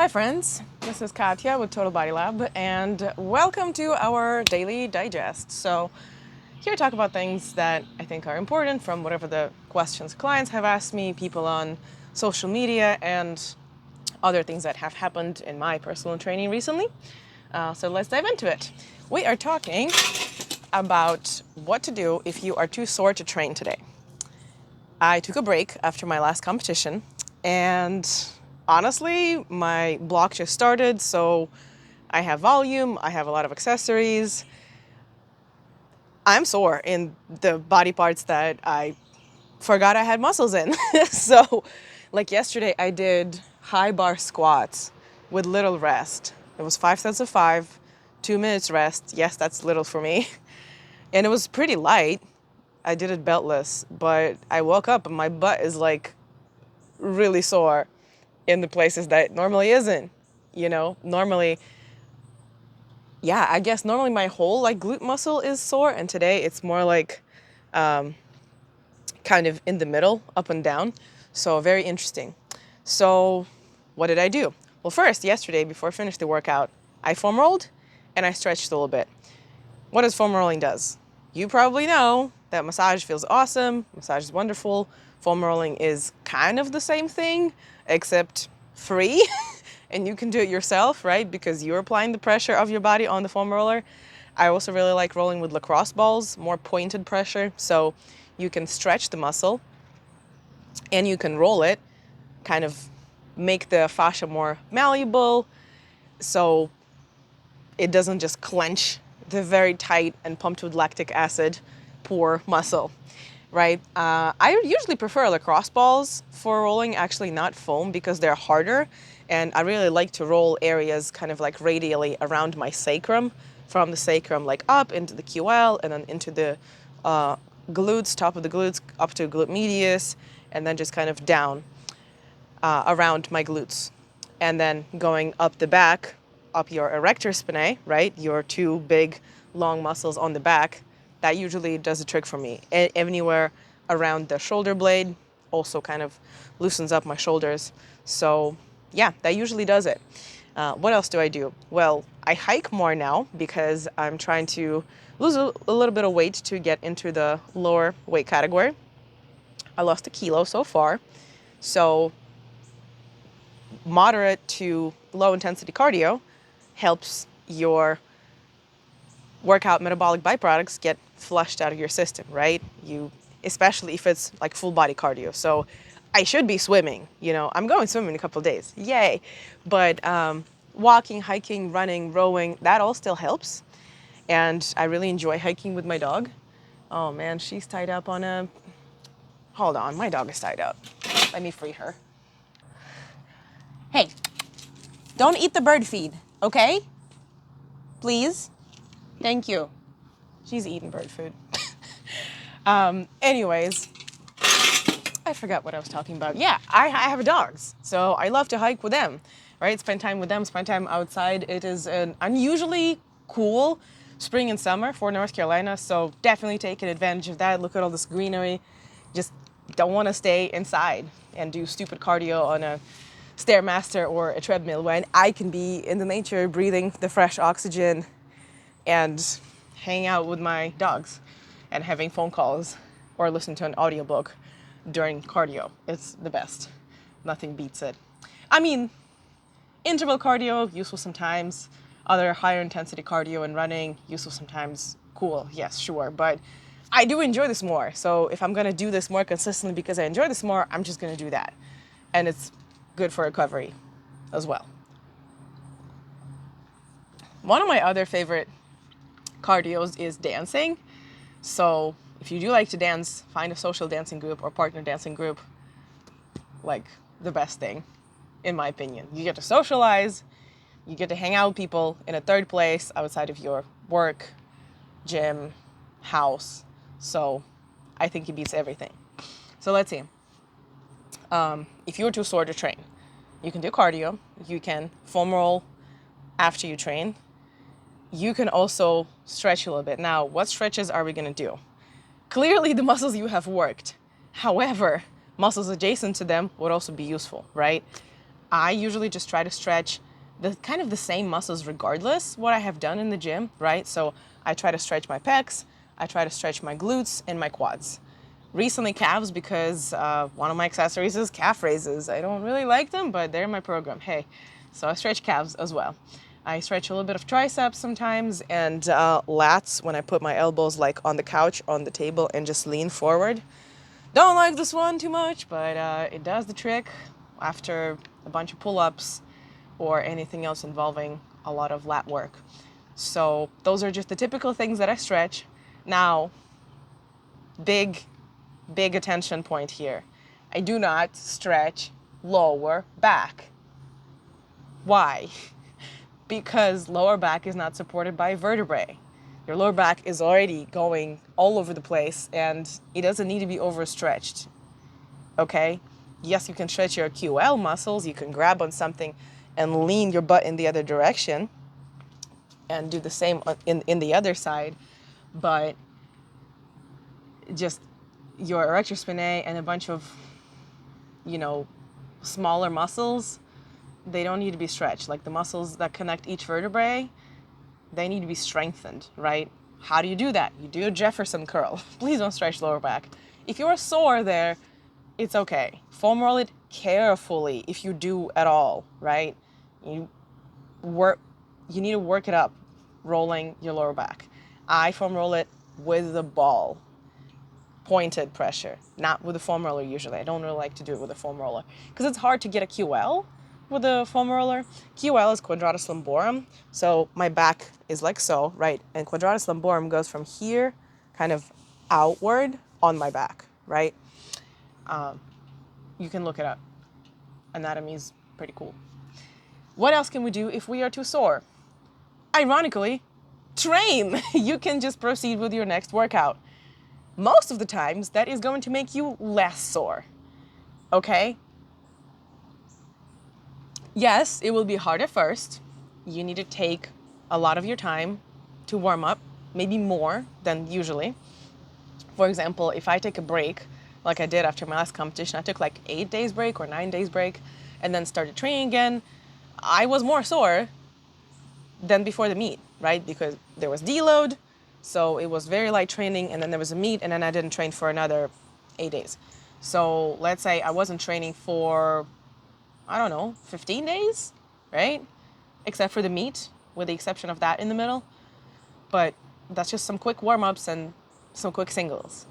Hi friends, this is Katya with TotalBodyLab and welcome to our daily digest. So here we talk about things that I think are important from whatever the questions clients have asked me, people on social media, and other things that have happened in my personal training recently. So let's dive into it. We are talking about what to do if you are too sore to train today. I took a break after my last competition, and honestly, my block just started, so I have volume, I have a lot of accessories. I'm sore in the body parts that I forgot I had muscles in. So, like yesterday, I did high bar squats with little rest. It was 5 sets of 5, 2 minutes rest. Yes, that's little for me. And it was pretty light. I did it beltless, but I woke up and my butt is like really sore in the places that it normally isn't. Normally, I guess normally my whole like glute muscle is sore, and today it's more like kind of in the middle, up and down. So very interesting. So what did I do? Well, first, yesterday, before I finished the workout, I foam rolled and I stretched a little bit. What does foam rolling does? You probably know that massage feels awesome. Massage is wonderful. Foam rolling is kind of the same thing, except free. And you can do it yourself, right? Because you're applying the pressure of your body on the foam roller. I also really like rolling with lacrosse balls, more pointed pressure. So you can stretch the muscle and you can roll it, kind of make the fascia more malleable so it doesn't just clench the very tight and pumped with lactic acid poor muscle, right? I usually prefer lacrosse balls for rolling, actually not foam, because they're harder. And I really like to roll areas kind of like radially around my sacrum, from the sacrum like up into the QL and then into the glutes, top of the glutes, up to glute medius, and then just kind of down around my glutes. And then going up the back, up your erector spinae, right? Your two big long muscles on the back. That usually does the trick for me. Anywhere around the shoulder blade also kind of loosens up my shoulders. So yeah, that usually does it. What else do I do? Well, I hike more now because I'm trying to lose a little bit of weight to get into the lower weight category. I lost 1 kilo so far. So moderate to low intensity cardio helps your workout metabolic byproducts get flushed out of your system, right? Especially if it's like full body cardio. So I should be swimming, I'm going swimming in a couple of days, yay. But walking, hiking, running, rowing, that all still helps. And I really enjoy hiking with my dog. Oh man, she's tied up on hold on, my dog is tied up. Let me free her. Hey, don't eat the bird feed, okay? Please. Thank you. She's eating bird food. Anyways, I forgot what I was talking about. Yeah, I have dogs, so I love to hike with them, right? Spend time with them, spend time outside. It is an unusually cool spring and summer for North Carolina, so definitely taking advantage of that. Look at all this greenery. Just don't want to stay inside and do stupid cardio on a Stairmaster or a treadmill when I can be in the nature, breathing the fresh oxygen and hang out with my dogs and having phone calls or listen to an audiobook during cardio. It's the best. Nothing beats it. I mean, interval cardio, useful sometimes. Other higher intensity cardio and running, useful sometimes. Cool, yes, sure. But I do enjoy this more. So if I'm gonna do this more consistently because I enjoy this more, I'm just gonna do that. And it's good for recovery as well. One of my other favorite cardios is dancing. So if you do like to dance, find a social dancing group or partner dancing group. Like the best thing, in my opinion. You get to socialize, you get to hang out with people in a third place outside of your work, gym, house. So I think it beats everything. So let's see. If you're too sore to train, you can do cardio. You can foam roll after you train. You can also stretch a little bit. Now, what stretches are we going to do? Clearly, the muscles you have worked. However, muscles adjacent to them would also be useful, right? I usually just try to stretch the kind of the same muscles regardless what I have done in the gym, right? So I try to stretch my pecs, I try to stretch my glutes and my quads. Recently calves because one of my accessories is calf raises. I don't really like them, but they're in my program. Hey, so I stretch calves as well. I stretch a little bit of triceps sometimes and lats when I put my elbows like on the couch, on the table, and just lean forward. Don't like this one too much, but it does the trick after a bunch of pull-ups or anything else involving a lot of lat work. So those are just the typical things that I stretch. Now, big attention point here. I do not stretch lower back. Why? Because lower back is not supported by vertebrae. Your lower back is already going all over the place and it doesn't need to be overstretched. Okay? Yes, you can stretch your QL muscles. You can grab on something and lean your butt in the other direction and do the same in the other side. But just your erector spinae and a bunch of, smaller muscles, they don't need to be stretched. Like the muscles that connect each vertebrae, they need to be strengthened, right? How do you do that? You do a Jefferson curl. Please don't stretch lower back. If you're sore there, it's okay. Foam roll it carefully if you do at all, right? You need to work it up, rolling your lower back. I foam roll it with the ball. Pointed pressure, not with a foam roller usually. I don't really like to do it with a foam roller because it's hard to get a QL with a foam roller. QL is quadratus lumborum. So my back is like so, right? And quadratus lumborum goes from here kind of outward on my back, right? You can look it up. Anatomy is pretty cool. What else can we do if we are too sore? Ironically, train. You can just proceed with your next workout. Most of the times, that is going to make you less sore, okay? Yes, it will be hard at first. You need to take a lot of your time to warm up, maybe more than usually. For example, if I take a break, like I did after my last competition, I took like 8 days break or 9 days break and then started training again. I was more sore than before the meet, right? Because there was deload. So it was very light training, and then there was a meet, and then I didn't train for another 8 days. So let's say I wasn't training for, 15 days, right? Except for the meet, with the exception of that in the middle. But that's just some quick warm-ups and some quick singles.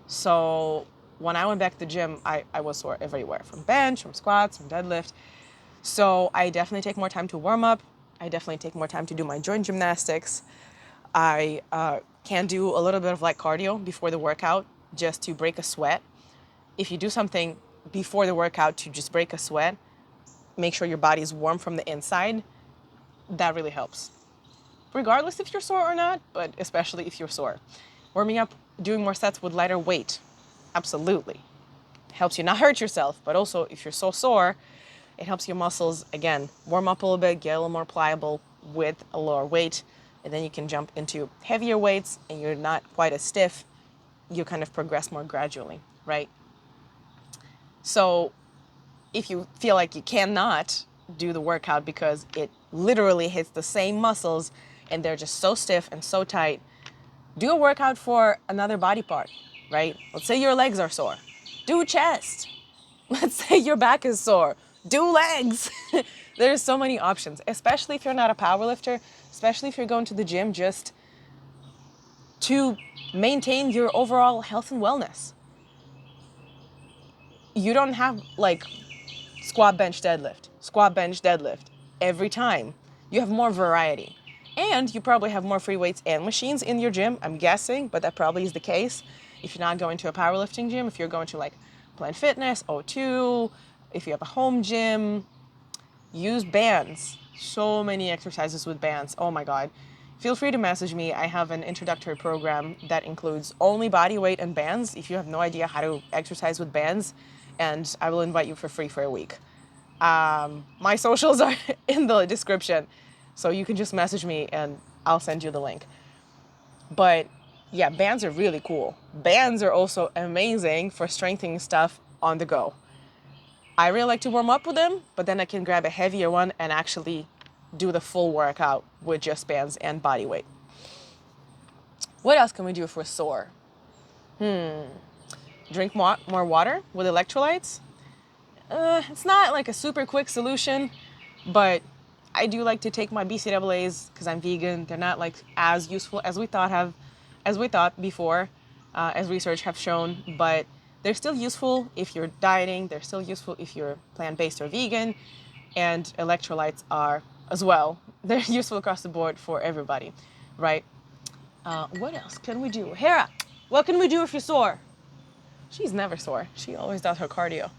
So when I went back to the gym, I was sore everywhere, from bench, from squats, from deadlift. So I definitely take more time to warm up. I definitely take more time to do my joint gymnastics. I can do a little bit of light cardio before the workout just to break a sweat. If you do something before the workout to just break a sweat, make sure your body is warm from the inside. That really helps. Regardless if you're sore or not, but especially if you're sore. Warming up, doing more sets with lighter weight. Absolutely. Helps you not hurt yourself, but also if you're so sore, it helps your muscles, again, warm up a little bit, get a little more pliable with a lower weight. And then you can jump into heavier weights and you're not quite as stiff. You kind of progress more gradually, right? So if you feel like you cannot do the workout because it literally hits the same muscles and they're just so stiff and so tight, do a workout for another body part, right? Let's say your legs are sore. Do chest. Let's say your back is sore. Do legs. There's so many options, especially if you're not a powerlifter, especially if you're going to the gym just to maintain your overall health and wellness. You don't have like squat, bench, deadlift every time. You have more variety. And you probably have more free weights and machines in your gym, I'm guessing, but that probably is the case. If you're not going to a powerlifting gym, if you're going to like Planet Fitness, O2, if you have a home gym, use bands. So many exercises with bands. Oh my God. Feel free to message me. I have an introductory program that includes only body weight and bands if you have no idea how to exercise with bands, and I will invite you for free for a week. My socials are in the description, so you can just message me and I'll send you the link. But yeah, bands are really cool. Bands are also amazing for strengthening stuff on the go. I really like to warm up with them, but then I can grab a heavier one and actually do the full workout with just bands and body weight. What else can we do if we're sore? Drink more water with electrolytes. It's not like a super quick solution, but I do like to take my BCAAs because I'm vegan. They're not like as useful as we thought before, as research have shown, but they're still useful if you're dieting. They're still useful if you're plant-based or vegan, and electrolytes are as well. They're useful across the board for everybody, right? What else can we do? Hera, what can we do if you're sore? She's never sore. She always does her cardio.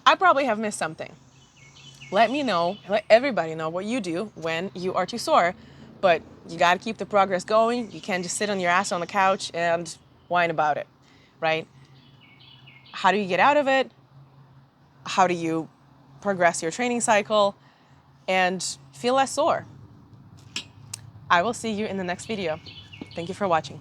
I probably have missed something. Let me know, let everybody know what you do when you are too sore. But you got to keep the progress going. You can't just sit on your ass on the couch and whine about it, right? How do you get out of it? How do you progress your training cycle and feel less sore? I will see you in the next video. Thank you for watching.